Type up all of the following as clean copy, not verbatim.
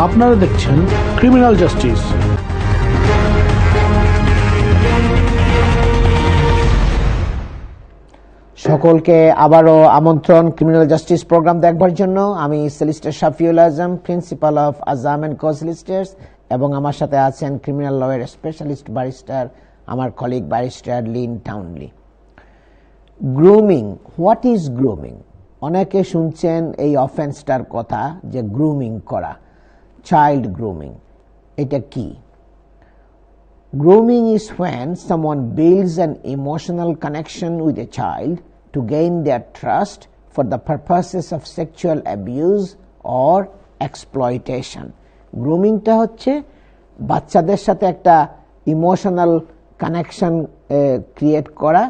আপনারা দেখছেন criminal justice. সকলকে আবারও আমন্ত্রণ ক্রিমিনাল জাস্টিস প্রোগ্রাম দেখবার জন্য। আমি solicitor Shafiul Azam, principal of Azam and co solicitors, এবং আমার সাথে আছেন ক্রিমিনাল লয়ের স্পেশালিস্ট ব্যারিস্টার আমার colleague barrister Lynn Townley. Grooming, what is grooming? অনেকে শুনছেন এই অফেন্সটার কথা, যে গ্রুমিং করা, চাইল্ড গ্রুমিং। এটা কি? Grooming is when someone builds an emotional connection with a child to gain their trust for the purposes of sexual abuse or exploitation. Grooming টা হচ্ছে বাচ্চাদের সাথে একটা ইমোশনাল কানেকশন ক্রিয়েট করা,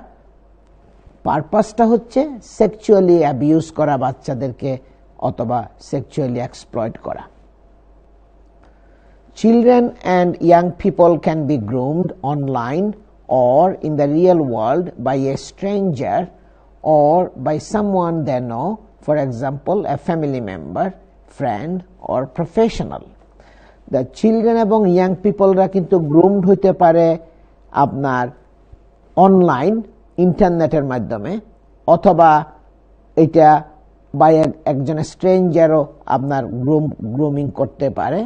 পারপাসটা হচ্ছে সেক্সুয়ালি অ্যাবিউজ করা বাচ্চাদেরকে অথবা সেক্সুয়ালি এক্সপ্লয়েট করা। Children and young people can be groomed online or in the real world by a stranger or by someone they know, for example, a family member, friend or professional. The children এবং young people রা কিন্তু groomed হইতে পারে আপনার online ইন্টারনেটের মাধ্যমে, অথবা এটা বাই একজন স্ট্রেঞ্জারও আপনার গ্রুমিং করতে পারে।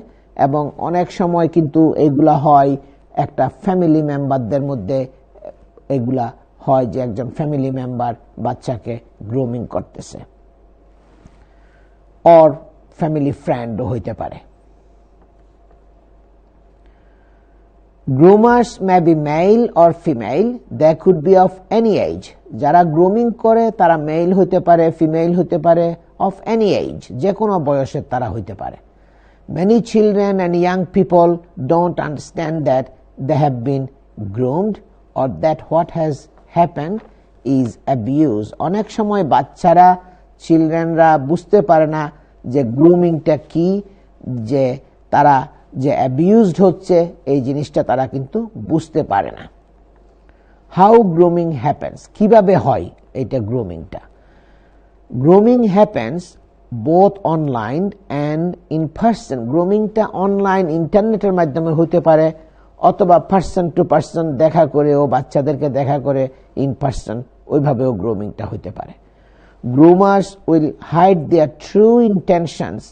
এবং অনেক সময় কিন্তু এগুলা হয় একটা ফ্যামিলি মেম্বারদের মধ্যে, এগুলা হয় যে একজন ফ্যামিলি মেম্বার বাচ্চাকে গ্রুমিং করতেছে, অর ফ্যামিলি ফ্রেন্ডও হইতে পারে। Groomers may be male or female, they could be of any age. যারা গ্রুমিং করে তারা মেল হইতে পারে, ফিমেল হইতে পারে, of any age, যে কোনো বয়সের তারা হইতে পারে। Many children and young people don't understand that they have been groomed or that what has happened is abuse. অনেক সময় বাচ্চারা, চিলড্রেনরা বুঝতে পারে না যে গ্রুমিংটা কি, যে তারা যে অ্যাবিউজড হচ্ছে এই জিনিসটা তারা কিন্তু বুঝতে পারে না। How grooming happens? কিভাবে হয় এটা গ্রুমিংটা? Grooming happens both online and in person. গ্রুমিংটা অনলাইন ইন্টারনেটের মাধ্যমে হতে পারে, অথবা পার্সন টু পার্সন দেখা করেও, বাচ্চাদেরকে দেখা করে ইন পার্সন, ওইভাবেও গ্রুমিংটা হতে পারে। Groomers will hide their true intentions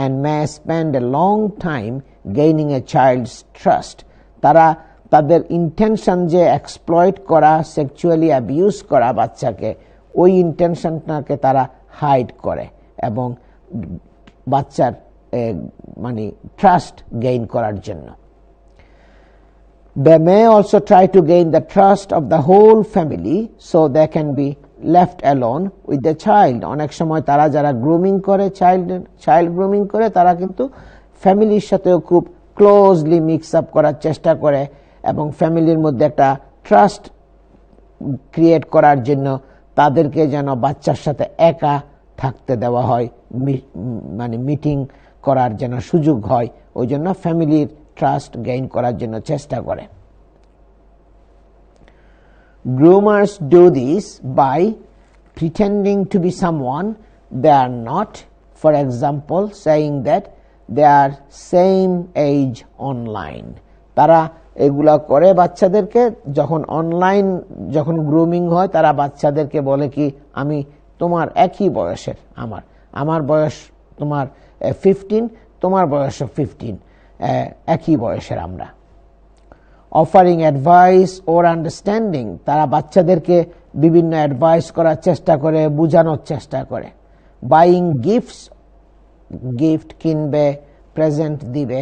and may spend a long time gaining a child's trust. তারা তাদের ইন্টেনশন যে এক্সপ্লয়েট করা, সেক্সুয়ালি অ্যাবিউজ করা বাচ্চাকে, ওই ইন্টেনশনটাকে তারা হাইড করে এবং বাচ্চার মানে ট্রাস্ট গেইন করার জন্য। They may also try to gain the trust of the whole family so they can be left alone with the child. অনেক সময় তারা যারা গ্রুমিং করে, চাইল্ড গ্রুমিং করে, তারা কিন্তু ফ্যামিলির সাথেও খুব ক্লোজলি মিক্স আপ করার চেষ্টা করে এবং ফ্যামিলির মধ্যে একটা ট্রাস্ট ক্রিয়েট করার জন্য তাদেরকে যেন বাচ্চার সাথে একা থাকতে দেওয়া হয়, মানে মিটিং করার যেন সুযোগ হয়, ওই জন্য ফ্যামিলির ট্রাস্ট গেইন করার জন্য চেষ্টা করে। Groomers do this by pretending to be someone they are not, for example, saying that they are same age online. তারা এগুলা করে বাচ্চাদেরকে, যখন অনলাইন যখন গ্রুমিং হয়, তারা বাচ্চাদেরকে বলে কি, আমি তোমার একই বয়সের, আমার বয়স তোমার 15, তোমার বয়সও 15, একই বয়সের আমরা। অফারিং অ্যাডভাইস ওর আন্ডারস্ট্যান্ডিং, তারা বাচ্চাদেরকে বিভিন্ন অ্যাডভাইস করার চেষ্টা করে, বোঝানোর চেষ্টা করে। বাইং গিফটস, গিফট কিনবে, প্রেজেন্ট দিবে,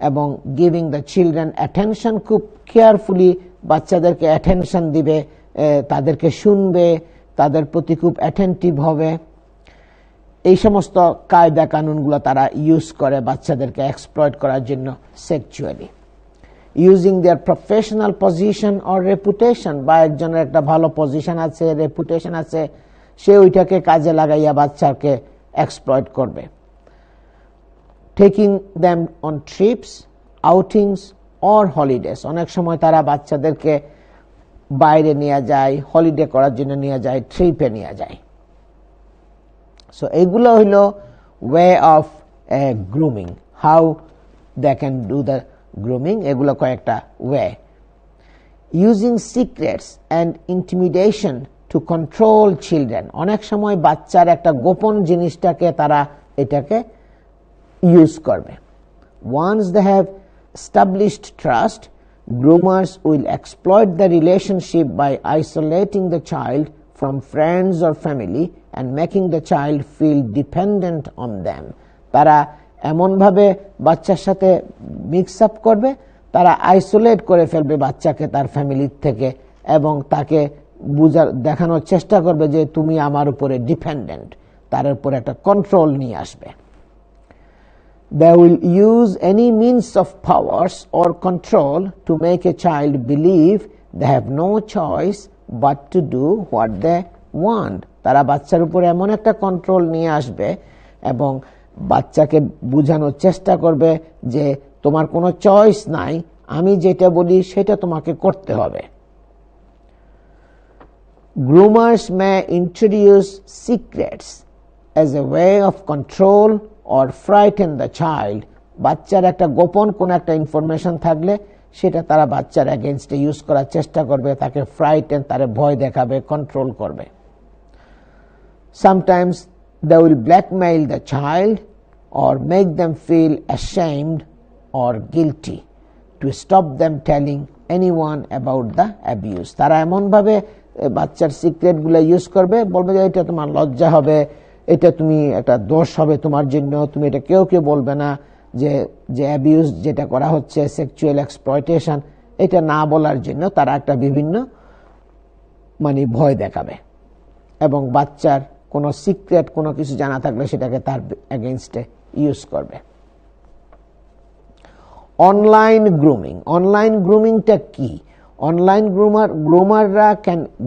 এবং গিভিং দ্য চিলড্রেন অ্যাটেনশন, খুব কেয়ারফুলি বাচ্চাদেরকে অ্যাটেনশন দিবে, তাদেরকে শুনবে, তাদের প্রতি খুব অ্যাটেন্টিভ হবে। এই সমস্ত কায়দা কানুনগুলো তারা ইউজ করে বাচ্চাদেরকে এক্সপ্লয়েট করার জন্য sexually. Using their professional position or reputation, বা একজনের একটা ভালো পজিশন আছে, রেপুটেশন আছে, সে ওইটাকে কাজে লাগাইয়া বাচ্চাকে এক্সপ্লয়েট করবে। Taking them on trips, outings or holidays, অনেক সময় তারা বাচ্চাদেরকে বাইরে নিয়ে যায়, হলিডে করার জন্য নিয়ে যায়, ট্রিপে নিয়ে যায়। সো এইগুলো হইল way of grooming, how they can do the grooming, এগুলো কয়েকটা way. Using secrets and intimidation to control children, অনেক সময় বাচ্চার একটা গোপন জিনিসটাকে তারা এটাকে ইউজ করবে. Once they have established trust, groomers will exploit the relationship by isolating the child from friends or family and making the child feel dependent on them. তারা এমনভাবে বাচ্চার সাথে মিক্স আপ করবে, তারা আইসোলেট করে ফেলবে বাচ্চাকে তার ফ্যামিলির থেকে এবং তাকে দেখানোর চেষ্টা করবে যে তুমি আমার উপরে ডিপেন্ডেন্ট, তার উপর একটা কন্ট্রোল নিয়ে আসবে. They will use any means of powers or control to make a child believe they have no choice but to do what they want. তারা বাচ্চার উপরে এমন একটা কন্ট্রোল নিয়ে আসবে এবং বাচ্চাকে বোঝানোর চেষ্টা করবে যে তোমার কোনো চয়েস নাই, আমি যেটা বলি সেটা তোমাকে করতে হবে. Groomers may introduce secrets as a way of control or frighten the child. বাচ্চার একটা গোপন কোন একটা ইনফরমেশন থাকলে সেটা তারা বাচ্চার এগেইনস্টে ইউজ করার চেষ্টা করবে, তাকে ফ্রাইটেন, তারে ভয় দেখাবে, কন্ট্রোল করবে. Sometimes they will blackmail the child or make them feel ashamed or guilty to stop them telling anyone about the abuse. তারা এমন ভাবে বাচ্চার সিক্রেট গুলো ইউজ করবে, বলবে যে এটা তোমার লজ্জা হবে, এটা তুমি একটা দোষ হবে তোমার জন্য, তুমি এটা কেউ বলবে না, যে অ্যাবিউজ যেটা করা হচ্ছে, সেক্সুয়াল এক্সপ্লয়টেশন, এটা না বলার জন্য তারা একটা বিভিন্ন ভয় দেখাবে এবং বাচ্চার কোনো সিক্রেট কোনো কিছু জানা থাকলে সেটাকে তার এগেইনস্টে ইউজ করবে. Online grooming. অনলাইন গ্রুমিংটা কি? Online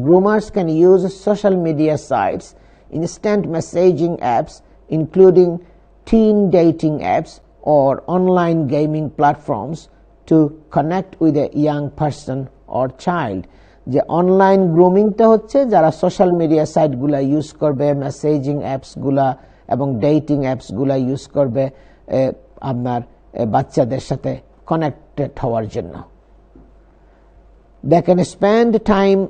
groomers can use social media sites, instant messaging apps including teen dating apps or online gaming platforms to connect with a young person or child. যে online গ্রুমিংটা হচ্ছে যারা social media সাইটগুলা use করবে, messaging অ্যাপসগুলা এবং dating অ্যাপসগুলা use করবে আপনার বাচ্চাদের সাথে connected হওয়ার জন্য. They can spend time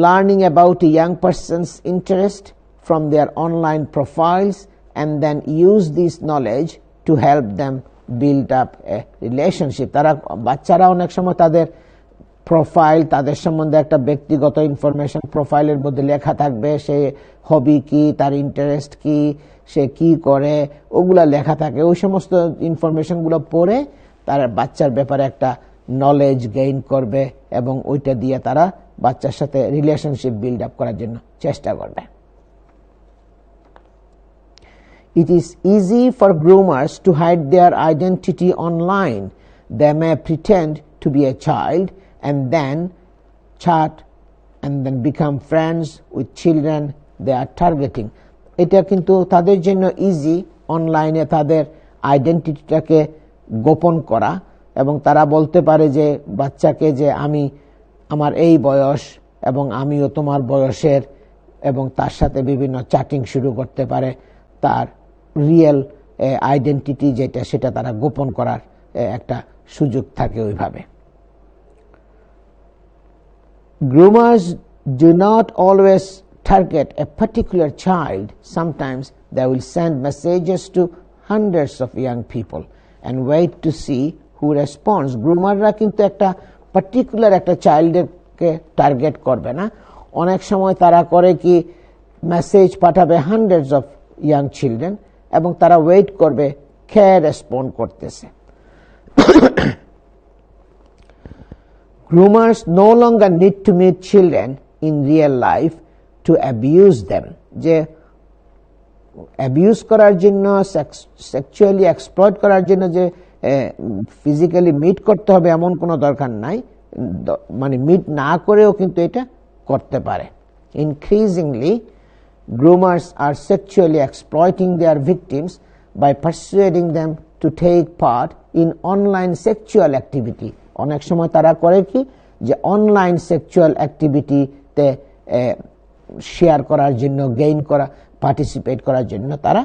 learning about a young person's interest from their online profiles and then use this knowledge to help them build up a relationship. তারা বাচ্চারা অনেক সময় তাদের প্রোফাইল, তাদের সম্বন্ধে একটা ব্যক্তিগত ইনফরমেশন প্রোফাইলের মধ্যে লেখা থাকবে, সে হবি কি, তার ইন্টারেস্ট কি, সে কি করে, ওগুলা লেখা থাকে. ওই সমস্ত ইনফরমেশনগুলো পড়ে তারা বাচ্চার ব্যাপারে একটা নলেজ গেইন করবে এবং ওইটা দিয়ে তারা বাচ্চার সাথে রিলেশনশিপ বিল্ড আপ করার জন্য চেষ্টা করবে. It is easy for groomers to hide their identity online. They may pretend to be a child and then chat and then become friends with children they are targeting. এটা কিন্তু তাদের জন্য easy, অনলাইনে তাদের আইডেন্টিটিটাকে গোপন করা এবং তারা বলতে পারে যে বাচ্চাকে যে আমি আমার এই বয়স এবং আমিও তোমার বয়সের, এবং তার সাথে বিভিন্ন চ্যাটিং শুরু করতে পারে. তার রিয়েল আইডেন্টিটি যেটা সেটা তারা গোপন করার একটা সুযোগ থাকে ওইভাবে. Groomers do not always target a particular child. Sometimes they will send messages to hundreds of young people and wait to see who responds. গ্রুমাররা কিন্তু একটা পার্টিকুলার একটা চাইল্ডকে টার্গেট করবে না. অনেক সময় তারা করে কি, মেসেজ পাঠাবে হান্ড্রেডস অফ ইয়াং চিলড্রেন এবং তারা ওয়েট করবে কে রেসপন্ড করতেছে. Groomers no longer need to meet children in real life to abuse them. যে অ্যাবিউজ করার জন্য, সেক্সুয়ালি এক্সপ্লয়েট করার জন্য যে ফিজিক্যালি মিট করতে হবে এমন কোনো দরকার নাই, মিট না করেও কিন্তু এটা করতে পারে. Increasingly, groomers are sexually exploiting their victims by persuading them to take part in online sexual activity. অনেক সময় তারা করে কি, যে অনলাইন সেক্সুয়াল অ্যাক্টিভিটিতে শেয়ার করার জন্য, গেইন করা, পার্টিসিপেট করার জন্য তারা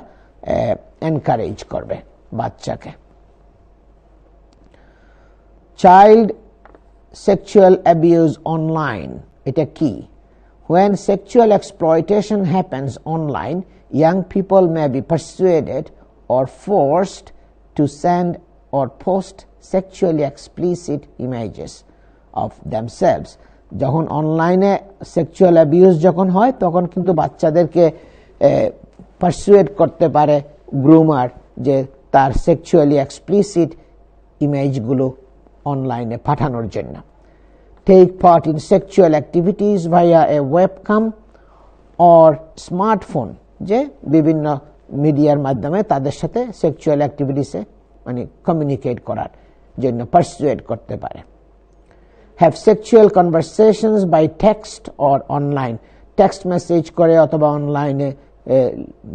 এনকারেজ করবে বাচ্চাকে. Child sexual abuse online, এটা কি? When sexual exploitation happens online, young people may be persuaded or forced to send or post sexually explicit images of themselves. যখন অনলাইনে সেক্সুয়াল অ্যাবিউজ যখন হয় তখন কিন্তু বাচ্চাদেরকে পারসুয়েড করতে পারে গ্রুমার যে তার সেক্সুয়ালি এক্সপ্লিসিট ইমেজগুলো অনলাইনে পাঠানোর জন্য। Take part in sexual activities via a webcam or smartphone, যে বিভিন্ন মিডিয়ার মাধ্যমে তাদের সাথে সেক্সুয়াল অ্যাক্টিভিটিসে মানে কমিউনিকেট করার জন্য পারসুয়েড করতে পারে। Have sexual conversations by text or online, text message করে অথবা অনলাইনে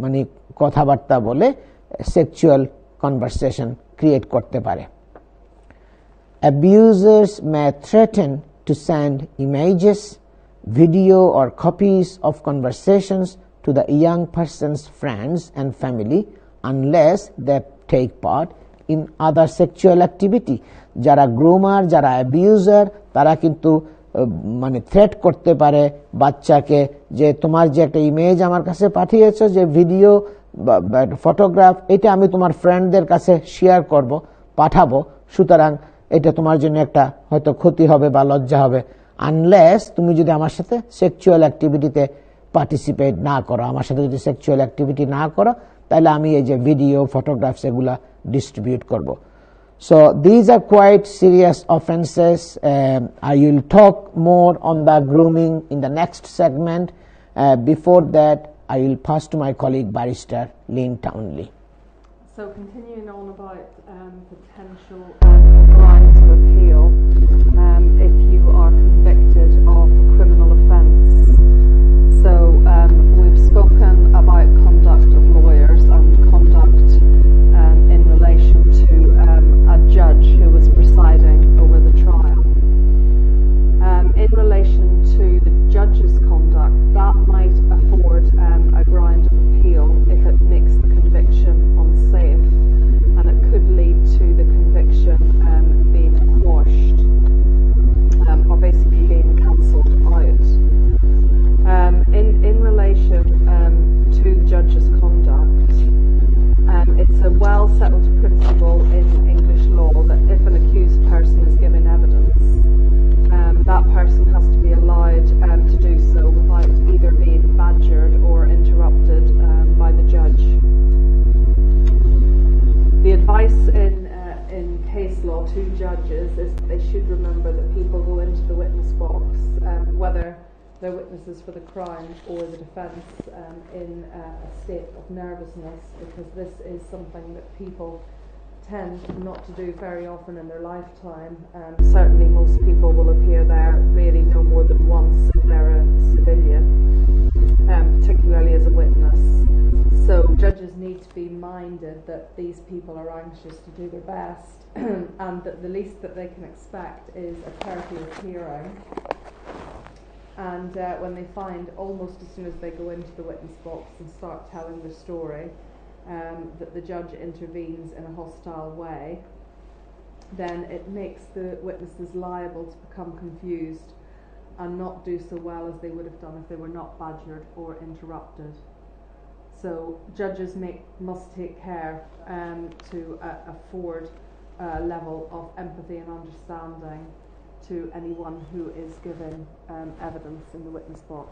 মানে কথাবার্তা বলে সেক্সুয়াল কনভারসেশন ক্রিয়েট করতে পারে। Abusers may threaten to send images, video or copies of conversations to the young person's friends and family unless they take part in other sexual activity. যারা groomer, যারা অ্যাবিউজার, তারা কিন্তু মানে threat করতে পারে বাচ্চাকে যে তোমার যে একটা ইমেজ আমার কাছে পাঠিয়েছো, যে ভিডিও বা ফটোগ্রাফ, এটা আমি তোমার ফ্রেন্ডদের কাছে শেয়ার করব, পাঠাবো, সুতরাং এটা তোমার জন্য একটা হয়তো ক্ষতি হবে বা লজ্জা হবে, আনলেস তুমি যদি আমার সাথে সেক্সুয়াল অ্যাক্টিভিটিতে পার্টিসিপেট না করো, আমার সাথে যদি সেক্সুয়াল অ্যাক্টিভিটি না করো, তাহলে আমি এই যে ভিডিও ফটোগ্রাফস এগুলা ডিস্ট্রিবিউট করব। So these are quite serious offenses. I will talk more on the grooming in the next segment. Before that, I will pass to my colleague Barrister Lynn Townley. So continuing on about potential grounds of appeal if you are convicted of a criminal offence. So we've spoken about conduct of lawyers and conduct in relation to a judge who was presiding over the trial. In relation to the judge's conduct, that might afford a ground of appeal if it makes the conviction unsafe, and it could lead to the conviction being quashed or basically being cancelled out. In relation to the judge's conduct, it's a well-settled principle in English law that if an accused person is giving evidence, that person has to be allowed to do so without either being badgered or interrupted by the judge. The advice in case law to judges is that they should remember that people go into the witness box, whether they're witnesses for the crime or the defence, in a state of nervousness, because this is something that people tend not to do very often in their lifetime. Certainly most people will appear there really no more than once if they're a civilian, particularly as a witness. So judges need to be minded that these people are anxious to do their best and that the least that they can expect is a courteous hearing. And when they find almost as soon as they go into the witness box and start telling their story that the judge intervenes in a hostile way, then it makes the witnesses liable to become confused and not do so well as they would have done if they were not badgered or interrupted. So judges must take care to afford a level of empathy and understanding to anyone who is giving evidence in the witness box.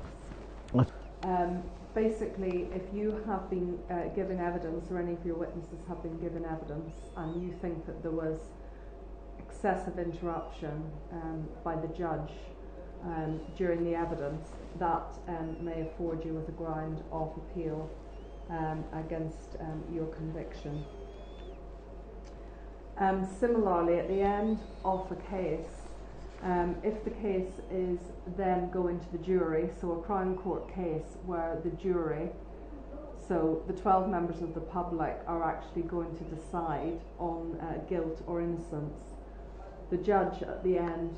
Basically, if you have been given evidence, or any of your witnesses have been given evidence, and you think that there was excessive interruption by the judge during the evidence, that may afford you with a ground of appeal against your conviction. Similarly, at the end of a case, if the case is then going to the jury, so a Crown Court case where the jury, so the 12 members of the public, are actually going to decide on guilt or innocence, the judge at the end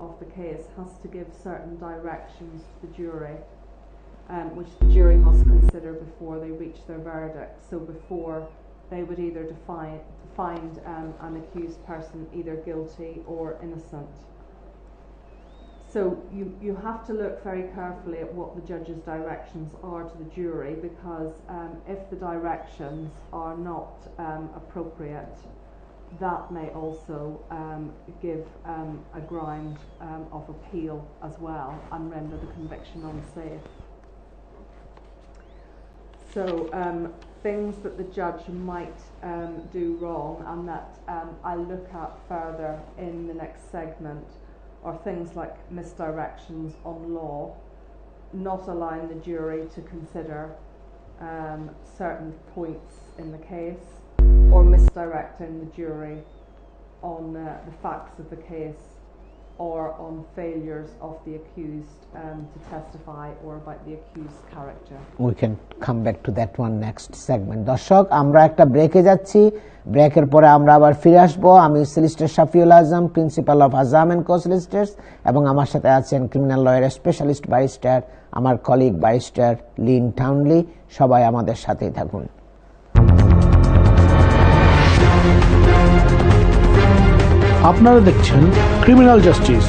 of the case has to give certain directions to the jury, which the jury must consider before they reach their verdict. So before they would either find an accused person either guilty or innocent. So you have to look very carefully at what the judge's directions are to the jury, because if the directions are not appropriate, that may also give a ground of appeal as well and render the conviction unsafe. So things that the judge might do wrong and that I'll look at further in the next segment are things like misdirections on law, not allowing the jury to consider certain points in the case, or misdirecting the jury on the facts of the case or on failures of the accused to testify or about the accused's character. We can come back to that one next segment. দর্শক, আমরা একটা ব্রেকে যাচ্ছি। ব্রেকের পরে আমরা আবার ফিরে আসবো। আমি solicitor Shafiul Azam, principal of Azam and co solicitors, এবং আমার সাথে আছেন ক্রিমিনাল লয়ার স্পেশালিস্ট ব্যারিস্টার আমার কলিগ ব্যারিস্টার লিন টাউনলি। সবাই আমাদের সাথেই থাকুন। আপনারা দেখছেন ক্রিমিনাল জাস্টিস।